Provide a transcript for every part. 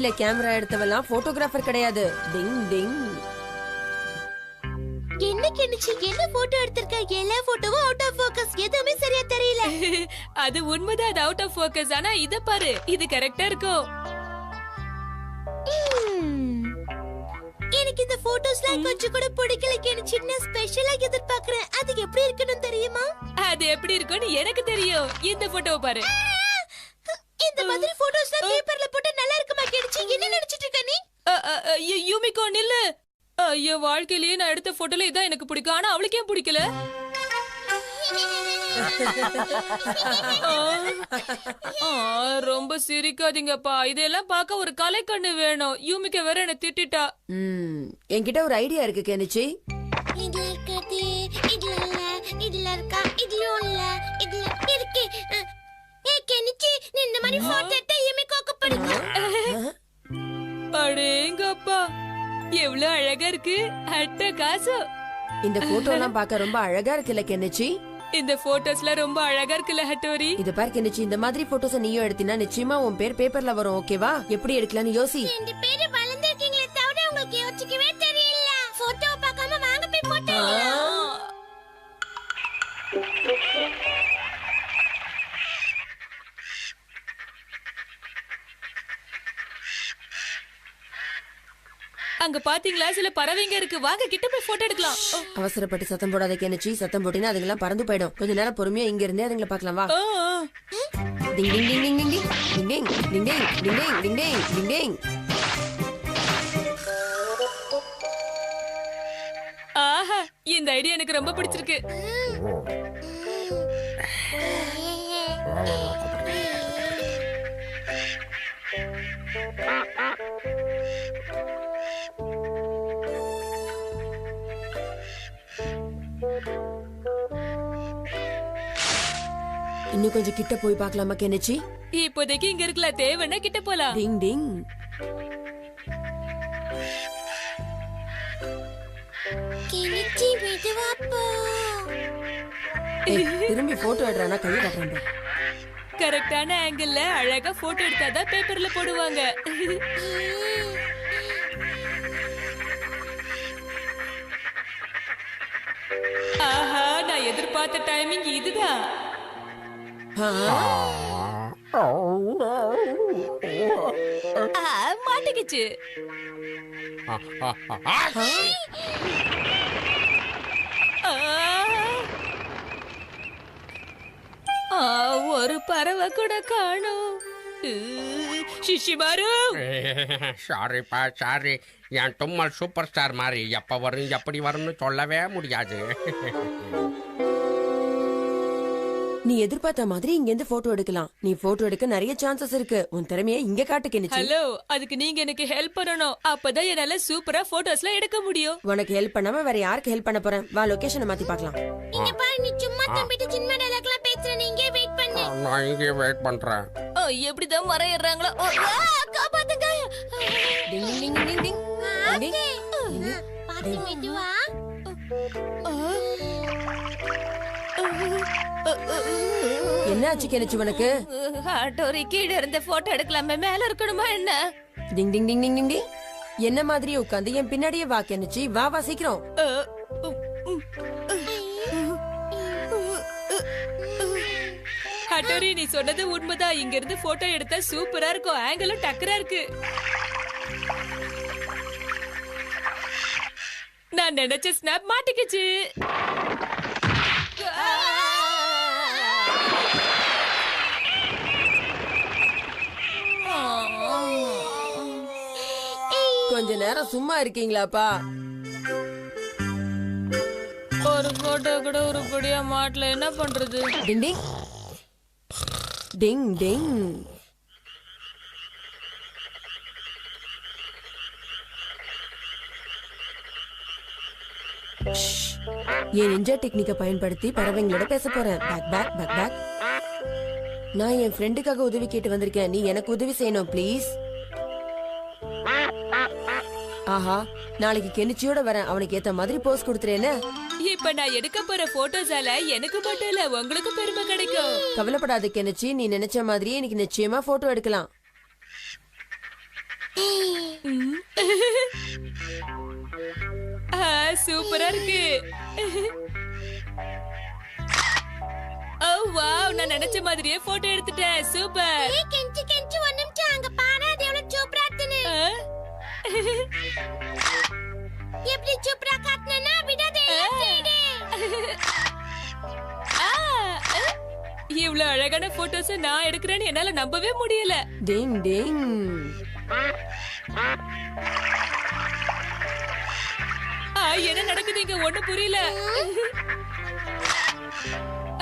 டிவில camera எடுத்தவெல்லாம் photographer கிடையாது. டிங் டிங். என்ன கெனிச்சி என்ன போட்டோ எடுத்திருக்க? எல்லா போட்டோவும் அவுட் ஆஃப் ஃபோக்கஸ். எதுவுமே சரியா தெரியல. அது உண்மைதான், அது அவுட் ஆஃப் ஃபோக்கஸ். ஆனா இத பாரு, இது கரெக்டா இருக்கும். எனக்கு இந்த போட்டோஸ்லாம் கொஞ்சம் கூட பிடிக்கல கெனிச்சி. நான் ஸ்பெஷலா எதிர்பார்க்கறேன். அது எப்படி இருக்கணும் தெரியுமா? அது எப்படி இருக்கும்னு எனக்கு தெரியும். இந்த போட்டோவை பாரு. இந்த மாதிரி போட்டோஸ்லாம் பேப்பர்ல போட்டு நல்லா இருக்குமா கெனிச்சி? என்ன நினைச்சிட்டு இருக்க நீ? யூமிகோ நில்லு. ஐயோ, வாழ்க்கையிலேயே நான் எடுத்த போட்டோல இதான் எனக்கு பிடிக்கும். ஆனா அவளுக்கு ஏன் பிடிக்கல? ரொம்ப சிரிக்காதீங்கப்பா. இதெல்லாம் பார்க்க ஒரு கலைக்கண்ணு வேணும். யூமிக்க வேற என்ன திட்டிட்டா. என்கிட்ட ஒரு ஐடியா இருக்கு கெனிச்சி. இதுல இருக்கது இதுல இல்ல, இதுல இருக்கா, இதுலயும் இல்ல, இதுல இருக்கு. ஏய் கெனிச்சி, நீ இந்த மாதிரி போட்டோ எடுத்தா யூமிகோக்கு பிடிக்கும். அடேங்கப்பா, எவ்வளவு அழகா இருக்கு. அட்ட காசு. இந்த போட்டோ எல்லாம் பார்க்க ரொம்ப அழகா இருக்குல்ல கெனிச்சி? இந்த போட்டோஸ்ல ரொம்ப அழகா இருக்குல்ல ஹட்டோரி? இது பாரு கெனிச்சி, இந்த மாதிரி போட்டோஸ் நீயும் எடுத்தினா நிச்சயமா உன் பேர் பேப்பர்ல வரும். ஓகேவா? எப்படி எடுக்கலாம்னு யோசி. ரெண்டு பேரும் வளர்ந்திருக்கீங்களே தவிர உங்களுக்கு யோசிக்கவே தெரியல. போட்டோ பார்க்காம வாங்க போய் போட்டோ. அங்க பாத்தீங்களா, சில பறவைங்க இருக்கு. வாங்க கிட்ட போய் போட்டோ எடுக்கலாம். அவசரப்பட்டு சத்தம் போடாத கெனிச்சி. சத்தம் போட்டினா அதுங்கெல்லாம் பறந்து போயிடும். கொஞ்ச நேரம் பொறுமையா இங்க இருந்தே அதுங்களை பார்க்கலாம். வா. டிங் டிங் டிங் டிங் டிங் டிங் டிங் டிங் டிங் டிங் டிங் டிங் டிங் டிங் டிங். ஆஹா, இந்த ஐடியா எனக்கு ரொம்ப பிடிச்சிருக்கு. இன்னும் கொஞ்சம் கிட்ட போய் பார்க்கலாமா கெனிச்சி? இப்போதைக்கு இங்க இருக்கல, தேவைன்னா கிட்ட போலாம். டிங் டிங். கெனிச்சி மெதுவா போ. திரும்பி போட்டோ எடுறானா கையை காட்டுறேன். கரெக்டான ஆங்கிள் அழகா போட்டோ எடுத்தாதான் பேப்பர்ல போடுவாங்க. ஆஹா, நான் எதிர்பார்த்த டைமிங் இதுதான். மாட்டிக்கிச்சு. ஒரு பறவை கூட காணோம். சிஷிமாரு, சாரிப்பா சாரி. என் தும்மல் சூப்பர் ஸ்டார் மாதிரி எப்ப வரும் எப்படி வரும்னு சொல்லவே முடியாது. நீ எதிர்பார்த்த மாதிரி இங்க இருந்து போட்டோ எடுக்கலாம். நீ போட்டோ எடுக்க நிறைய சான்சஸ் இருக்கு. உன் திறமையை இங்க காட்டு கெனிச்சி. ஹலோ, அதுக்கு நீங்க எனக்கு ஹெல்ப் பண்ணணும். அப்பதான் என்னால சூப்பரா போட்டோஸ்லாம் எடுக்க முடியும். உனக்கு ஹெல்ப் பண்ணாம வேற யாருக்கு ஹெல்ப் பண்ண போறேன்? வா, லொகேஷனை மாத்தி பார்க்கலாம். இங்க பாரு, நீ சும்மா தம்பிட்டு சின்ன டயலாக்லாம் பேசுற. நீ இங்கே வெயிட் பண்ணு. நான் இங்கே வெயிட் பண்றேன். எப்படிதான் மறையறாங்களோ. காப்பாத்துங்க. டிங் டிங் டிங் டிங் டிங். பாத்து மெதுவா. என்னாச்சு கெனிச்சி உனக்கு? ஹட்டோரி, கீழே இருந்த போட்டோ எடுக்கலாமே, மேல இருக்கணுமா என்ன? டிங் டிங் டிங் டிங் டிங் டிங். என்ன மாதிரியே உட்காந்து என் பின்னாடியே வா கெனிச்சி. வா வா சீக்கிரம். ஹட்டோரி, நீ சொன்னது உண்மைதான். இங்க இருந்து போட்டோ எடுத்தா சூப்பரா இருக்கும். ஆங்கிளும் டக்கரா இருக்கு. நான் நினைச்ச ஸ்னாப் மாட்டிக்கிச்சு. கொஞ்ச நேரம் சும்மா இருக்கீங்களாப்பா? ஒரு போட்டோ கூட உருப்படியா மாட்டல, என்ன பண்றது? டிங் டிங் டிங் டிங். என் நிஞ்சா டெக்னிக்கை பயன்படுத்தி பறவைங்களோட பேச போறேன். பேக் பேக் பேக் பேக். நான் என் ஃப்ரெண்டுக்காக உதவி கேட்டு வந்திருக்கேன். நீ எனக்கு உதவி செய்யணும் ப்ளீஸ். ஆஹா, நாளைக்கு கெனிச்சியோட வரேன். அவனுக்கு ஏத்த மாதிரி போஸ் கொடுத்துறேன்னு. இப்ப நான் எடுக்க போற போட்டோஸால எனக்கு மட்டும் இல்ல, உங்களுக்கு பெருமை கிடைக்கும். கவலைப்படாத கெனிச்சி, நீ நினைச்ச மாதிரியே இன்னைக்கு நிச்சயமா போட்டோ எடுக்கலாம். சூப்பரா இருக்கு. ஓ வாவ், நான் நினைச்ச மாதிரியே போட்டோ எடுத்துட்டேன். சூப்பர். ஏய் கெஞ்சி கெஞ்சி ஒரு நிமிஷம் அங்க பாரு, அது எவ்வளவு சூப்பரா இருக்குன்னு. எப்படி சூப்பரா காட்டுனா விடாதே, ஏற்றிடு. இவ்வளவு அழகான போட்டோஸ் நான் எடுக்கிறேன்னு என்னால நம்பவே முடியல. டிங் டிங். என்ன நடக்குது இங்க, ஒண்ணு புரியல.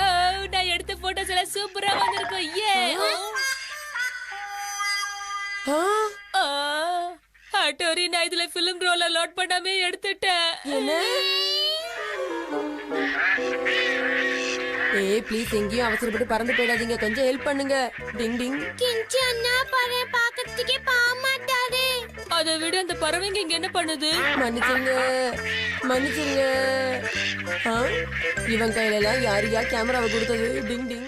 ஓ, நான் எடுத்த போட்டோஸ் எல்லாம் சூப்பரா வந்திருக்கும். ஏ அட்டோரி, நான் இதுல பிலிம் ரோல லோட் பண்ணாமே எடுத்துட்டேன். ஏய் ப்ளீஸ், எங்கேயும் அவசரப்பட்டு பறந்து போயிடாதீங்க, கொஞ்சம் ஹெல்ப் பண்ணுங்க. டிங் டிங். கெஞ்சி அண்ணா பாரு, பாக்கிறதுக்கே பாமாட்டாரு. அதை விட அந்த பறவைங்க இங்க என்ன பண்ணுது? மன்னிச்சிருங்க மன்னிச்சிருங்க. இவன் கையில எல்லாம் யாரையா கேமராவை கொடுத்தது? டிங் டிங்.